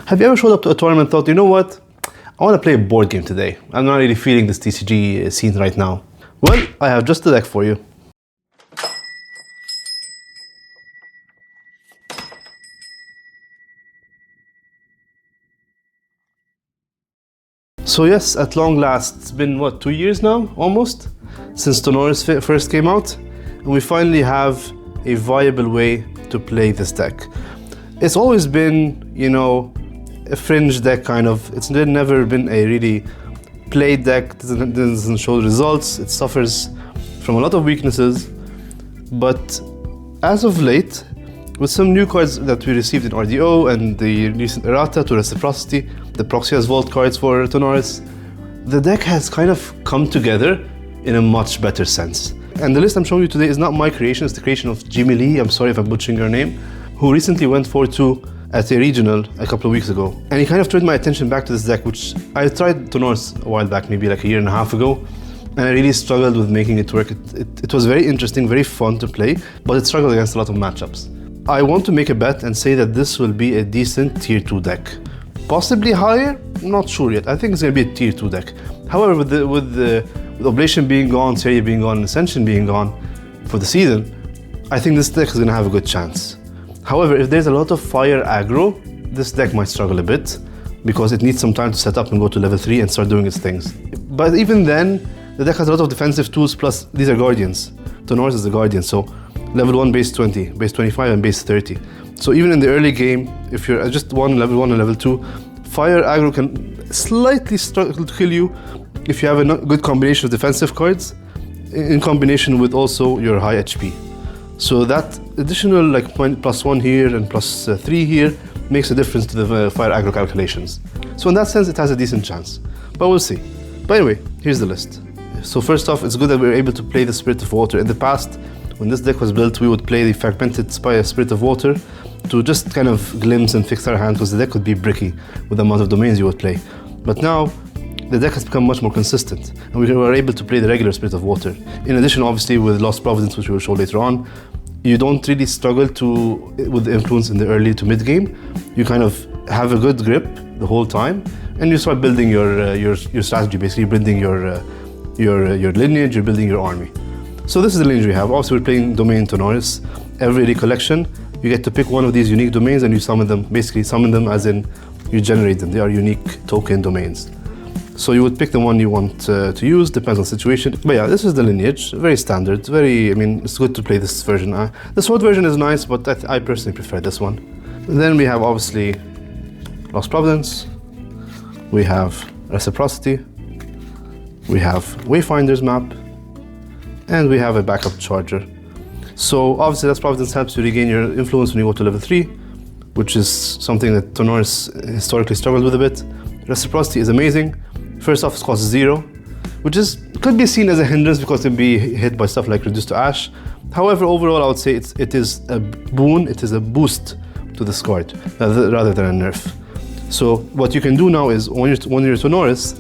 Have you ever showed up to a tournament and thought, you know what? I want to play a board game today. I'm not really feeling this TCG scene right now. Well, I have just the deck for you. So yes, at long last, it's been what, 2 years now, almost, since Tonoris first came out, and we finally have a viable way to play this deck. It's always been, you know, a fringe deck kind of. It's never been a really played deck, doesn't show results, it suffers from a lot of weaknesses. But as of late, with some new cards that we received in RDO and the recent errata to Reciprocity, the Proxia's Vault cards for Tonoris, the deck has kind of come together in a much better sense. And the list I'm showing you today is not my creation, it's the creation of Jimmy Lee, I'm sorry if I'm butchering your name, who recently went 4-2 at a regional a couple of weeks ago. And he kind of turned my attention back to this deck, which I tried Tonoris a while back, maybe like a year and a half ago, and I really struggled with making it work. It was very interesting, very fun to play, but it struggled against a lot of matchups. I want to make a bet and say that this will be a decent tier 2 deck. Possibly higher, not sure yet. I think it's going to be a tier 2 deck. However, with Oblation being gone, Seria being gone, Ascension being gone for the season, I think this deck is going to have a good chance. However, if there's a lot of fire aggro, this deck might struggle a bit because it needs some time to set up and go to level 3 and start doing its things. But even then, the deck has a lot of defensive tools, plus these are Guardians. Tonoris is a Guardian, so level 1 base 20, base 25 and base 30. So even in the early game, if you're just level 1 and level 2, fire aggro can slightly struggle to kill you if you have a good combination of defensive cards in combination with also your high HP. So that additional like +1 here and +3 here makes a difference to the fire aggro calculations. So in that sense, it has a decent chance, but we'll see. But anyway, here's the list. So first off, it's good that we were able to play the Spirit of Water. In the past, when this deck was built, we would play the Fragmented Spirit of Water to just kind of glimpse and fix our hand, because the deck would be bricky with the amount of domains you would play. But now, the deck has become much more consistent, and we were able to play the regular Spirit of Water. In addition, obviously, with Lost Providence, which we will show later on, you don't really struggle with the influence in the early to mid game. You kind of have a good grip the whole time, and you start building your strategy, basically building your lineage, you're building your army. So this is the lineage we have. Also, we're playing Domain Tonoris. Every recollection, you get to pick one of these unique domains and you summon them. Basically, summon them as in you generate them. They are unique token domains. So you would pick the one you want to use, depends on the situation. But yeah, this is the lineage, very standard, it's good to play this version. The sword version is nice, but I personally prefer this one. And then we have obviously Lost Providence, we have Reciprocity, we have Wayfinder's map, and we have a backup charger. So obviously Lost Providence helps you regain your influence when you go to level 3, which is something that Tonoris historically struggled with a bit. Reciprocity is amazing. First off, it costs 0, which could be seen as a hindrance because it can be hit by stuff like Reduce to Ash. However, overall, I would say it is a boon, it is a boost to this card rather than a nerf. So what you can do now is when you're Tonoris,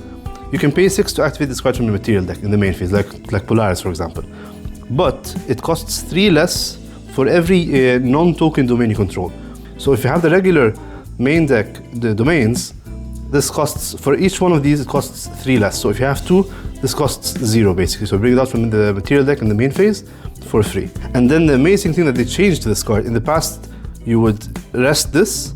you can pay 6 to activate this card from the material deck in the main phase, like Polaris, for example. But it costs 3 less for every non-token domain you control. So if you have the regular main deck, the domains, this costs, for each one of these, it costs 3 less. So if you have 2, this costs 0 basically. So bring it out from the material deck in the main phase for free. And then the amazing thing that they changed to this card, in the past, you would rest this,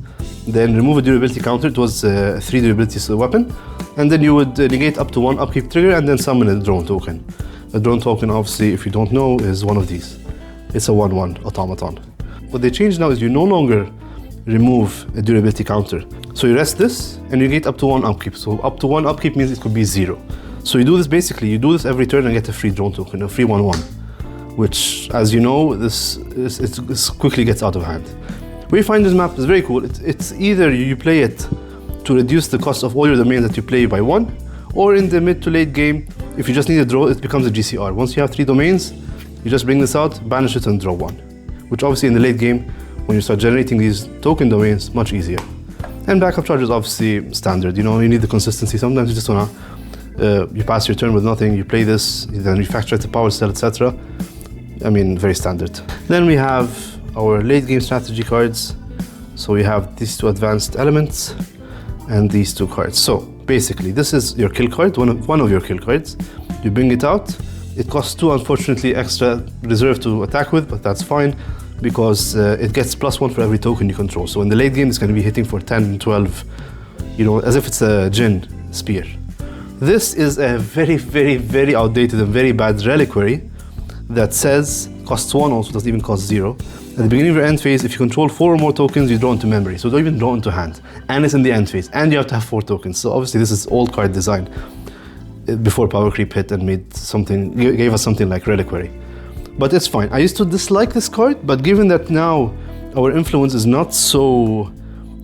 then remove a durability counter. It was a 3 durability weapon. And then you would negate up to 1 upkeep trigger and then summon a drone token. A drone token, obviously, if you don't know, is one of these. It's a 1/1 automaton. What they changed now is you no longer remove a durability counter. So you rest this and you get up to 1 upkeep. So up to 1 upkeep means it could be 0. So you do this every turn and get a free drone token, a free 1/1, which, as you know, this quickly gets out of hand. Wayfinder's map is very cool. It's either you play it to reduce the cost of all your domains that you play by 1, or in the mid to late game, if you just need a draw, it becomes a GCR. Once you have 3 domains, you just bring this out, banish it and draw 1, which obviously in the late game, when you start generating these token domains, much easier. And backup charge is obviously standard. You know, you need the consistency. Sometimes you just wanna, you pass your turn with nothing, you play this, you then refactor it to power cell, etc. I mean, very standard. Then we have our late game strategy cards. So we have these 2 advanced elements. and these 2 cards. So basically, this is your kill card, one of your kill cards. You bring it out. It costs 2, unfortunately, extra reserve to attack with, but that's fine because it gets +1 for every token you control. So in the late game, it's going to be hitting for 10 and 12, you know, as if it's a Jinn spear. This is a very, very, very outdated and very bad reliquary that says costs 1, also doesn't even cost 0. At the beginning of your end phase, if you control 4 or more tokens, you draw into memory. So don't even draw into hand. And it's in the end phase, and you have to have 4 tokens. So obviously this is old card design before power creep hit and gave us something like reliquary. But it's fine. I used to dislike this card, but given that now our influence is not so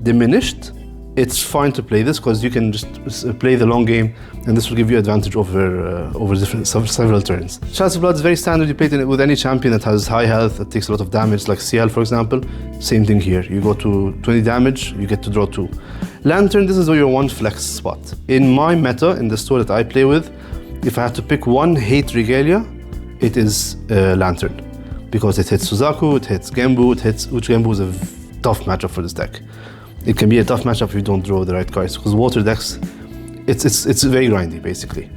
diminished, it's fine to play this because you can just play the long game, and this will give you advantage over several turns. Chalice of Blood is very standard. You play it with any champion that has high health, that takes a lot of damage, like CL for example. Same thing here. You go to 20 damage, you get to draw 2. Lantern, this is your 1 flex spot. In my meta, in the store that I play with, if I have to pick 1 hate regalia, it is Lantern. Because it hits Suzaku, it hits Genbu, which Genbu is a tough matchup for this deck. It can be a tough matchup if you don't draw the right cards, because water decks, it's very grindy basically,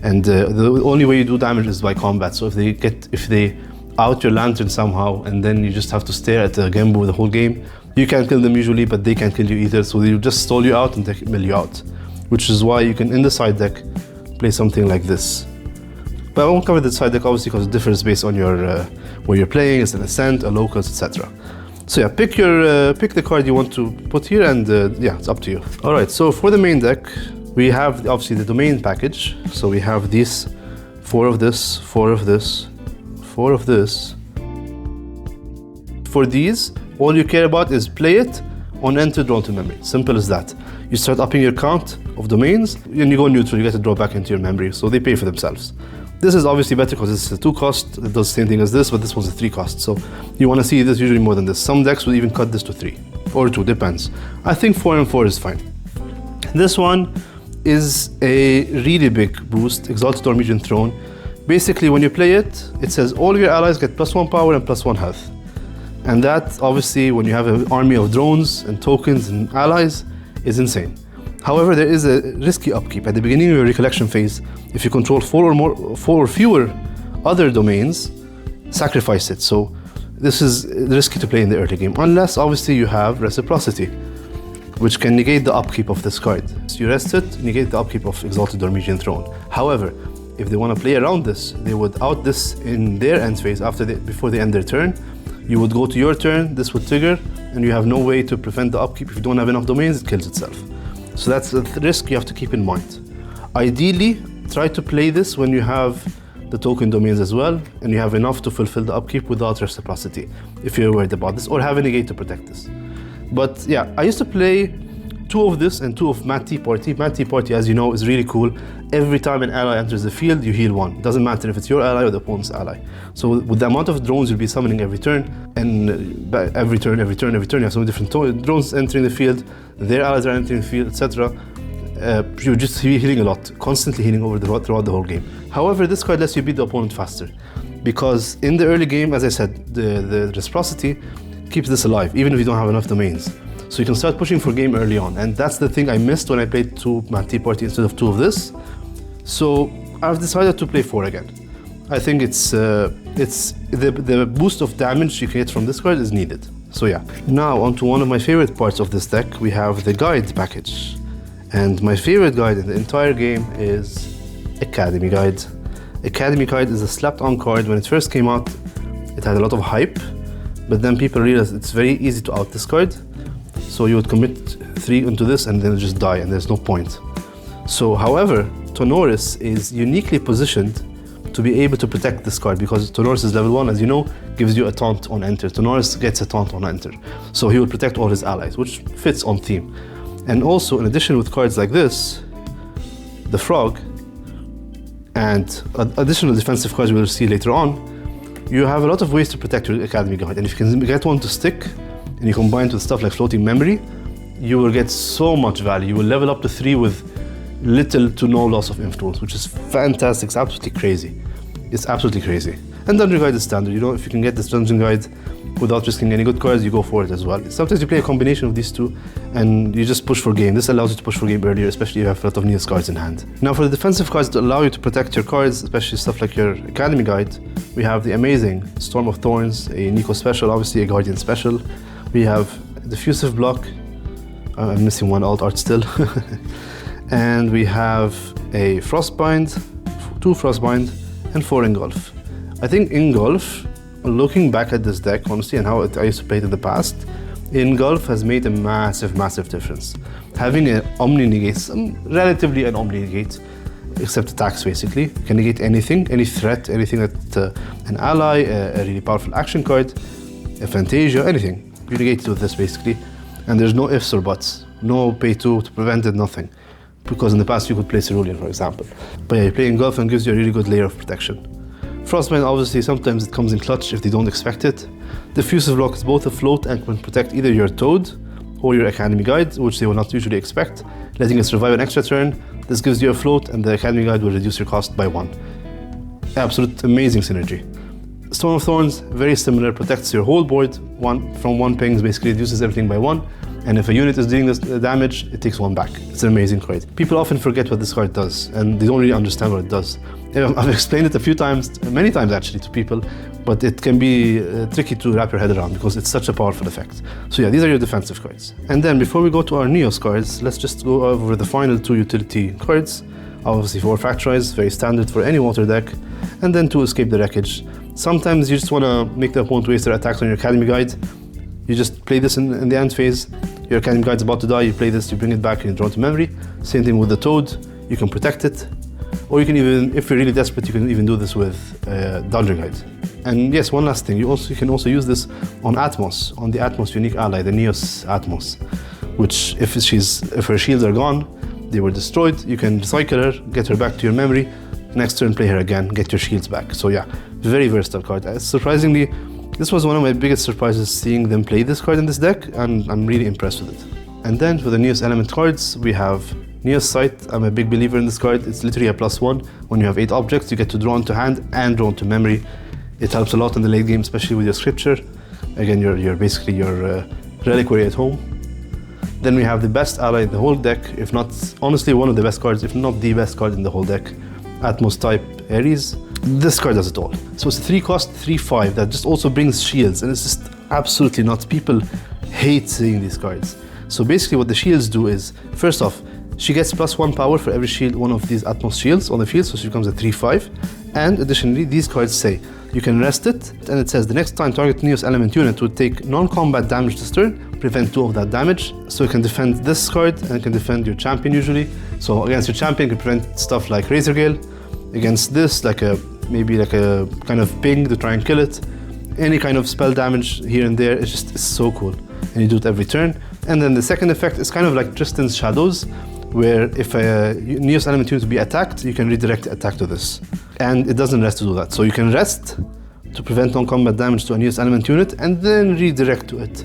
and the only way you do damage is by combat. So if they out your Lantern somehow, and then you just have to stare at the Genbu the whole game, you can't kill them usually, but they can't kill you either. So they'll just stall you out and they mill you out, which is why you can in the side deck play something like this. But I won't cover the side deck obviously because it differs based on your where you're playing. It's an Ascent, a Locust, etc. So yeah, pick the card you want to put here, and yeah, it's up to you. All right, so for the main deck, we have obviously the domain package. So we have these 4 of this, 4 of this, 4 of this. For these, all you care about is play it on enter, draw into memory. Simple as that. You start upping your count of domains, and you go neutral, you get to draw back into your memory. So they pay for themselves. This is obviously better because it's a 2 cost. It does the same thing as this, but this one's a 3 cost. So you want to see this usually more than this. Some decks will even cut this to 3 or 2, depends. I think 4 and 4 is fine. This one is a really big boost, Exalted Norwegian Throne. Basically, when you play it, it says all your allies get +1 power and +1 health. And that, obviously, when you have an army of drones and tokens and allies, is insane. However, there is a risky upkeep. At the beginning of your recollection phase, if you control 4 or fewer other domains, sacrifice it. So this is risky to play in the early game, unless obviously you have Reciprocity, which can negate the upkeep of this card. So you rest it, negate the upkeep of Exalted Norwegian Throne. However, if they want to play around this, they would out this in their end phase before they end their turn. You would go to your turn, this would trigger, and you have no way to prevent the upkeep. If you don't have enough domains, it kills itself. So that's a risk you have to keep in mind. Ideally, try to play this when you have the token domains as well, and you have enough to fulfill the upkeep without Reciprocity, if you're worried about this, or have a negate to protect this. But yeah, I used to play 2 of this and 2 of Mad Tea Party. Mad Tea Party, as you know, is really cool. Every time an ally enters the field, you heal 1. It doesn't matter if it's your ally or the opponent's ally. So with the amount of drones you'll be summoning every turn, and every turn, you have so many different drones entering the field, their allies are entering the field, etc. You're just healing a lot, constantly healing throughout the whole game. However, this card lets you beat the opponent faster, because in the early game, as I said, the Reciprocity keeps this alive, even if you don't have enough domains. So you can start pushing for game early on, and that's the thing I missed when I played 2 Mad Tea Party instead of 2 of this. So I've decided to play 4 again. I think the boost of damage you can get from this card is needed. So yeah. Now onto one of my favorite parts of this deck. We have the guide package. And my favorite guide in the entire game is Academy Guide. Academy Guide is a slapped-on card. When it first came out, it had a lot of hype, but then people realized it's very easy to out this card. So you would commit 3 into this and then just die, and there's no point. So, however, Tonoris is uniquely positioned to be able to protect this card, because Tonoris is level 1, as you know, gives you a taunt on enter. Tonoris gets a taunt on enter. So he will protect all his allies, which fits on theme. And also, in addition, with cards like this, the Frog, and additional defensive cards we'll see later on, you have a lot of ways to protect your Academy Guide. And if you can get one to stick, and you combine it with stuff like floating memory, you will get so much value. You will level up to 3 with little to no loss of influence, which is fantastic. It's absolutely crazy. It's absolutely crazy. And Dungeon Guide is standard. You know, if you can get this Dungeon Guide, without risking any good cards, you go for it as well. Sometimes you play a combination of these two and you just push for game. This allows you to push for game earlier, especially if you have a lot of Neos cards in hand. Now for the defensive cards to allow you to protect your cards, especially stuff like your Academy Guide, we have the amazing Storm of Thorns, a Nico special, obviously a Guardian special. We have Diffusive Block, I'm missing one alt art still. And we have a Frostbind, 2 Frostbind, and 4 Engulf. I think Engulf, looking back at this deck, honestly, and how I used to play it in the past, Engulf has made a massive, massive difference. Having an Omni Negate, relatively an Omni Negate, except attacks basically. You can negate anything, any threat, anything that an ally, a really powerful action card, a Fantasia, anything. You negate it with this basically. And there's no ifs or buts. No pay 2 to prevent it, nothing. Because in the past you could play Cerulean, for example. But yeah, you play Engulf and gives you a really good layer of protection. Frostbind, obviously, sometimes it comes in clutch if they don't expect it. Diffusive Block is both a float and can protect either your Toad or your Academy Guide, which they will not usually expect, letting it survive an extra turn. This gives you a float and the Academy Guide will reduce your cost by 1. Absolute amazing synergy. Storm of Thorns, very similar, protects your whole board from 1 pings, basically reduces everything by 1. And if a unit is doing this damage, it takes 1 back. It's an amazing card. People often forget what this card does, and they don't really understand what it does. I've explained it a few times, many times actually, to people, but it can be tricky to wrap your head around because it's such a powerful effect. So yeah, these are your defensive cards. And then before we go to our Neos cards, let's just go over the final 2 utility cards. Obviously 4 Factorize, very standard for any water deck, and then 2 Escape the Wreckage. Sometimes you just want to make the opponent waste their attacks on your Academy Guide. You just play this in the end phase. Your Academy Guide's about to die, you play this, you bring it back and draw it to memory. Same thing with the Toad, you can protect it. Or you can even, if you're really desperate, you can even do this with Dungeon Guide. And yes, one last thing, you can also use this on Atmos, on the Atmos unique ally, the Neos Atmos, which if her shields are gone, they were destroyed, you can recycle her, get her back to your memory, next turn play her again, get your shields back. So yeah, very versatile card. Surprisingly, this was one of my biggest surprises seeing them play this card in this deck, and I'm really impressed with it. And then for the Neos Element cards, we have Neos Sight. I'm a big believer in this card. It's literally a +1. When you have 8 objects, you get to draw into hand and draw into memory. It helps a lot in the late game, especially with your Scripture. Again, you're basically your reliquary at home. Then we have the best ally in the whole deck, if not, honestly, one of the best cards, if not the best card in the whole deck, Atmos type Ares. This card does it all. So it's a 3 cost, 3/5 that just also brings shields, and it's just absolutely nuts. People hate seeing these cards. So basically what the shields do is, first off, she gets +1 power for every shield, one of these Atmos shields on the field, so she becomes a 3/5. And additionally, these cards say, you can rest it, and it says the next time target Neos element unit would take non-combat damage this turn, prevent 2 of that damage. So it can defend this card, and it can defend your champion usually. So against your champion, it can prevent stuff like Razor Gale. Against this, maybe like a kind of ping to try and kill it. Any kind of spell damage here and there, it's so cool. And you do it every turn. And then the second effect is kind of like Tristan's Shadows, where if a Neos element unit to be attacked, you can redirect the attack to this. And it doesn't rest to do that. So you can rest to prevent non-combat damage to a Neos element unit and then redirect to it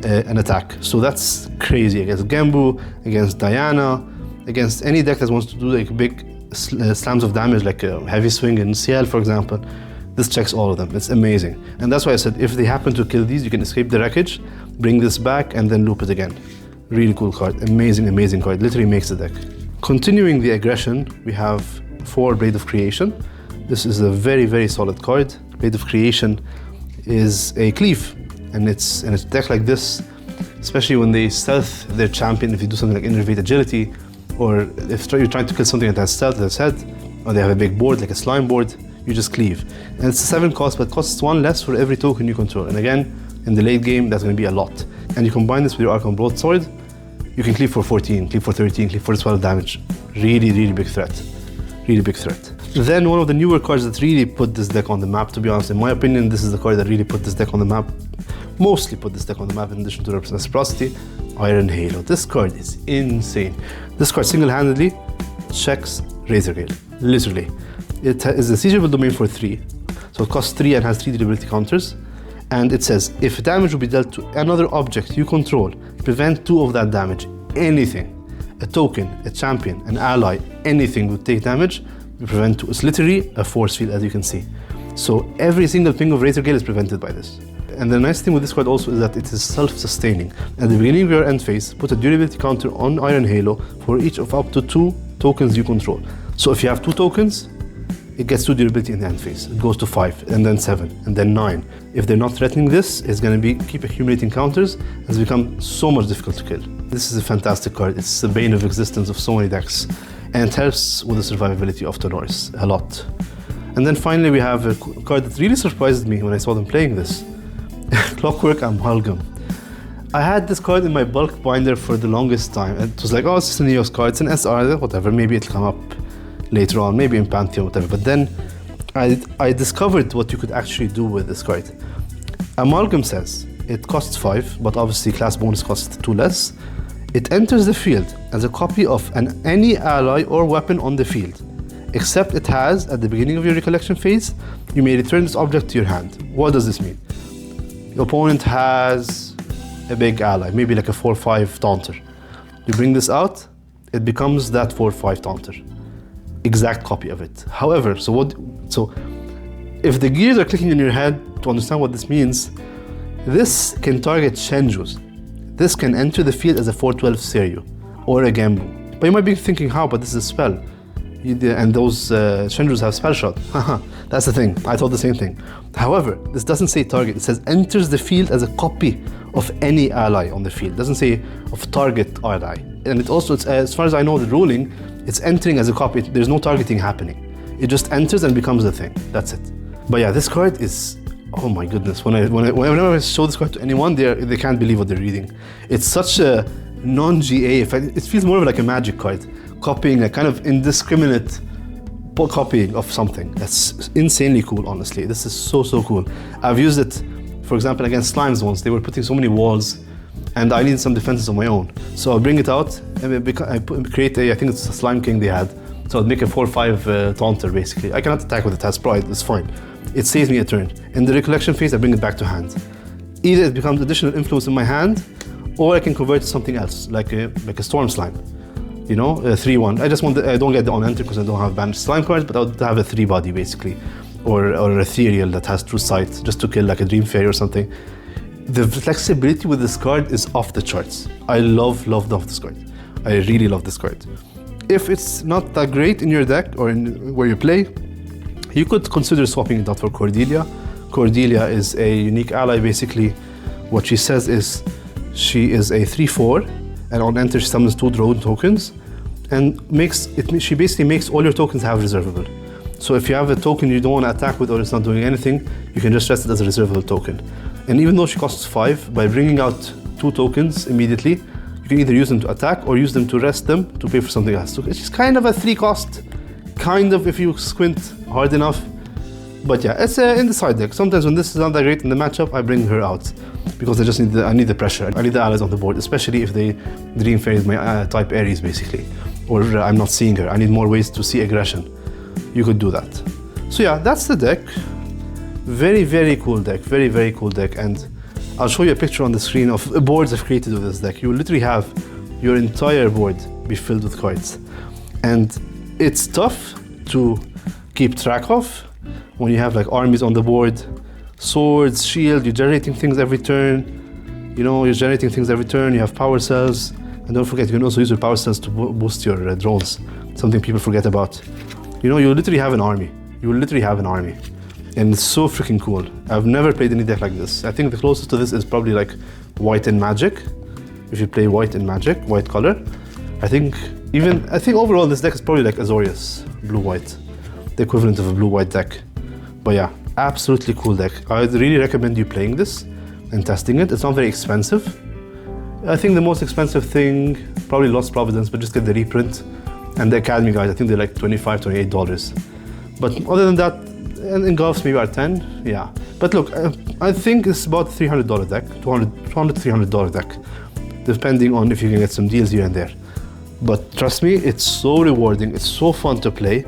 an attack. So that's crazy against Gembu, against Diana, against any deck that wants to do like big slams of damage like a Heavy Swing in CL, for example. This checks all of them. It's amazing. And that's why I said if they happen to kill these, you can escape the wreckage, bring this back, and then loop it again. Really cool card. Amazing, amazing card. Literally makes the deck. Continuing the aggression, we have 4 Blade of Creation. This is a very, very solid card. Blade of Creation is a cleave, and it's in a deck like this, especially when they stealth their champion, if you do something like Innervate Agility, or if you're trying to kill something that has stealth that's head, or they have a big board like a slime board, you just cleave. And it's a 7 cost, but it costs 1 less for every token you control. And again, in the late game, that's going to be a lot. And you combine this with your Archon Broadsword, you can cleave for 14, cleave for 13, cleave for 12 damage. Really, really big threat. Really big threat. Then one of the newer cards that really put this deck on the map, to be honest, in my opinion, this is the card that really put this deck on the map. Mostly put this deck on the map in addition to Reciprocity, Iron Halo. This card is insane. This card single-handedly checks Razor Gale, literally. It is a siegeable domain for 3, so it costs 3 and has 3 durability counters. And it says, if damage will be dealt to another object you control, prevent 2 of that damage. Anything, a token, a champion, an ally, anything would take damage, we prevent 2. It's literally a force field, as you can see. So every single ping of Razor Gale is prevented by this. And the nice thing with this card also is that it is self-sustaining. At the beginning of your end phase, put a durability counter on Iron Halo for each of up to 2 tokens you control. So if you have 2 tokens, it gets 2 durability in the end phase. It goes to 5, and then 7, and then 9. If they're not threatening this, it's going to keep accumulating counters, and it's become so much difficult to kill. This is a fantastic card. It's the bane of existence of so many decks, and it helps with the survivability of Tonoris a lot. And then finally we have a card that really surprised me when I saw them playing this. Clockwork Amalgam. I had this card in my bulk binder for the longest time. It was like, oh, it's just a Neos card, it's an SR, whatever, maybe it'll come up later on, maybe in Pantheon, whatever. But then I discovered what you could actually do with this card. Amalgam says it costs 5, but obviously class bonus costs 2 less. It enters the field as a copy of any ally or weapon on the field, except it has, at the beginning of your recollection phase, you may return this object to your hand. What does this mean? Your opponent has a big ally, maybe like a 4/5 taunter. You bring this out, it becomes that 4/5 taunter. Exact copy of it. However, so if the gears are clicking in your head to understand what this means, this can target Shenjus. This can enter the field as a 4/12 Seiryu or a Genbu. But you might be thinking, how? But this is a spell. And those Shenjus have spell shot. Haha, that's the thing. I thought the same thing. However, this doesn't say target. It says enters the field as a copy of any ally on the field. It doesn't say of target ally. And it also, as far as I know the ruling, it's entering as a copy. There's no targeting happening. It just enters and becomes a thing. That's it. But yeah, this card is, oh my goodness. Whenever I show this card to anyone, they can't believe what they're reading. It's such a non-GA effect. It feels more of like a Magic card, copying a kind of indiscriminate copying of something. That's insanely cool, honestly. This is so cool. I've used it, for example, against slimes once. They were putting so many walls, and I needed some defenses of my own. So I'll bring it out, and I create I think it's a Slime King they had. So I'd make a 4/5 taunter, basically. I cannot attack with it, has pride, it's fine. It saves me a turn. In the recollection phase, I bring it back to hand. Either it becomes additional influence in my hand, or I can convert it to something else, like a Storm Slime. You know, a 3/1. I don't get the on-enter because I don't have banished slime cards, but I would have a 3-body basically, or an ethereal that has true sight, just to kill like a Dream Fairy or something. The flexibility with this card is off the charts. I love this card. I really love this card. If it's not that great in your deck or in where you play, you could consider swapping it out for Cordelia. Cordelia is a unique ally. Basically, what she says is she is a 3/4, and on enter she summons 2 drone tokens, and she basically makes all your tokens have reservable. So if you have a token you don't want to attack with or it's not doing anything, you can just rest it as a reservable token. And even though she costs 5, by bringing out 2 tokens immediately, you can either use them to attack or use them to rest them to pay for something else. So it's just kind of a 3 cost, kind of, if you squint hard enough. But yeah, it's in the side deck. Sometimes when this is not that great in the matchup, I bring her out because I need the pressure. I need the allies on the board, especially if they Dream Fairy is my type Aries basically, or I'm not seeing her. I need more ways to see aggression. You could do that. So yeah, that's the deck. Very cool deck. Very cool deck. And I'll show you a picture on the screen of boards I've created with this deck. You will literally have your entire board be filled with cards, and it's tough to keep track of when you have like armies on the board, swords, shield, you're generating things every turn. You know, you're generating things every turn, you have power cells. And don't forget, you can also use your power cells to boost your drones. Something people forget about. You know, you literally have an army. You will literally have an army. And it's so freaking cool. I've never played any deck like this. I think the closest to this is probably like white and magic. If you play white and magic, white color. I think overall this deck is probably like Azorius, blue-white. The equivalent of a blue-white deck. But yeah, absolutely cool deck. I would really recommend you playing this and testing it. It's not very expensive. I think the most expensive thing, probably Lost Providence, but just get the reprint. And the Academy guys, I think they're like $25, $28. But other than that, and engulfs maybe are 10, yeah. But look, I think it's about $300 deck, $200 to $300 deck, depending on if you can get some deals here and there. But trust me, it's so rewarding, it's so fun to play.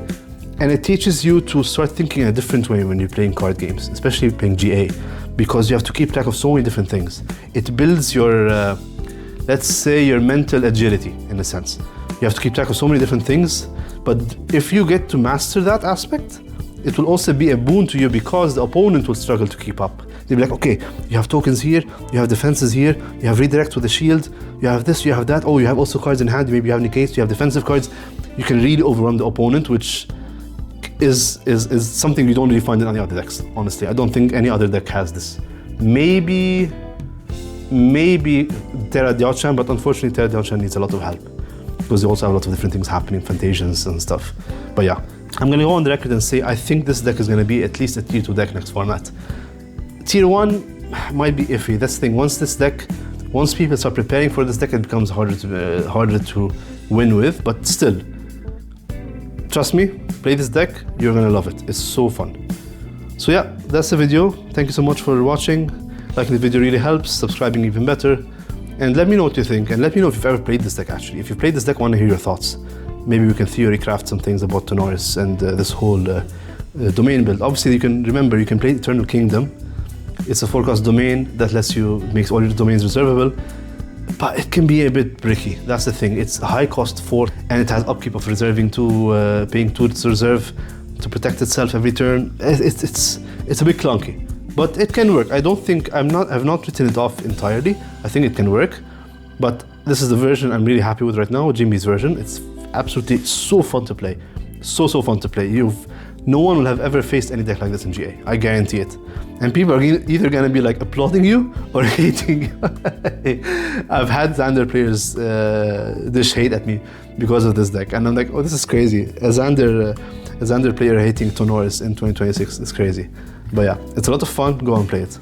And it teaches you to start thinking in a different way when you're playing card games, especially playing GA, because you have to keep track of so many different things. It builds your, let's say, your mental agility, in a sense. You have to keep track of so many different things, but if you get to master that aspect, it will also be a boon to you because the opponent will struggle to keep up. They'll be like, okay, you have tokens here, you have defenses here, you have redirect with the shield, you have this, you have that, oh, you have also cards in hand, maybe you have negates, you have defensive cards. You can really overwhelm the opponent, which is something you don't really find in any other decks, honestly. I don't think any other deck has this. Maybe Terra Diachan, but unfortunately Terra Diachan needs a lot of help because they also have a lot of different things happening, Fantasians and stuff. But yeah, I'm gonna go on the record and say I think this deck is gonna be at least a tier 2 deck next format. Tier 1 might be iffy. That's the thing. Once people start preparing for this deck, it becomes harder to win with. But still, trust me, play this deck. You're gonna love it. It's so fun. So yeah, that's the video. Thank you so much for watching. Liking the video really helps. Subscribing even better. And let me know what you think. And let me know if you've ever played this deck. Actually, if you've played this deck, I want to hear your thoughts. Maybe we can theory craft some things about Tonoris and this whole domain build. Obviously, you can play Eternal Kingdom. It's a 4-cost domain that makes all your domains reservable, but it can be a bit bricky. That's the thing. It's a high cost 4, and it has upkeep of reserving to paying 2 to reserve to protect itself every turn. It's a bit clunky, but it can work. I've not written it off entirely. I think it can work, but this is the version I'm really happy with right now, Jimmy's version. It's absolutely so fun to play, so fun to play. No one will have ever faced any deck like this in GA. I guarantee it. And people are either going to be like applauding you or hating you. I've had Xander players dish hate at me because of this deck. And I'm like, oh, this is crazy. A Xander player hating Tonoris in 2026 is crazy. But yeah, it's a lot of fun. Go and play it.